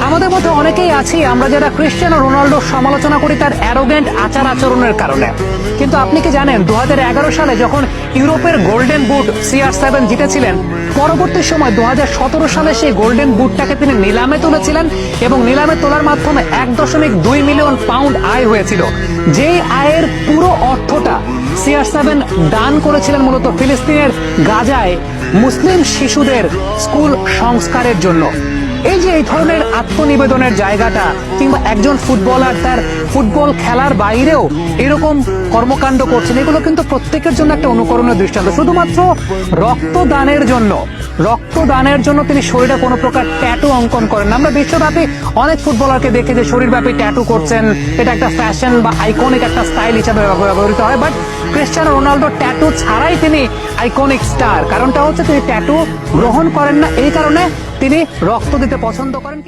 আমাদের মধ্যে অনেকেই আছি আমরা যারা ক্রিশ্চিয়ানো রোনাল্ডোর সমালোচনা করি তার অ্যারোগেন্ট আচার আচরণের কারণে। কিন্তু আপনি কি জানেন 2011 সালে যখন ইউরোপের গোল্ডেন বুট CR7 জিতেছিলেন, পরবর্তী সময় 2017 সালে সেই গোল্ডেন বুটটাকে তিনি নিলামে তুলেছিলেন এবং নিলামে তোলার মাধ্যমে 1.2 মিলিয়ন পাউন্ড আয় হয়েছিল। যেই আয়ের পুরো অর্থটা CR7 দান করেছিলেন মূলত ফিলিস্তিনের গাজায় মুসলিম শিশুদের স্কুল সংস্কারের জন্য। এই যে এই ধরনের আত্মনিবেদনের জায়গাটা, কিংবা একজন ফুটবলার তার ফুটবল খেলার বাইরেও এরকম কর্মকাণ্ড করছেন, এগুলো কিন্তু প্রত্যেকের জন্য একটা অনুকরণীয় দৃষ্টান্ত। শুধুমাত্র রক্তদানের জন্য তিনি শরীরে কোনো প্রকার ট্যাটু অঙ্কন করেন না। আমরা বিশ্বব্যাপী অনেক ফুটবলারকে দেখি যে শরীরব্যাপী ট্যাটু করছেন, এটা একটা ফ্যাশন বা আইকনিক একটা স্টাইল হিসাবে ব্যবহৃত হয়। বাট ক্রিশ্চিয়ানো রোনাল্ডো ট্যাটু ছাড়াই তিনি আইকনিক স্টার। কারণটা হচ্ছে তিনি ট্যাটু গ্রহণ করেন না, এই কারণে তিনি রক্ত দিতে পছন্দ করেন।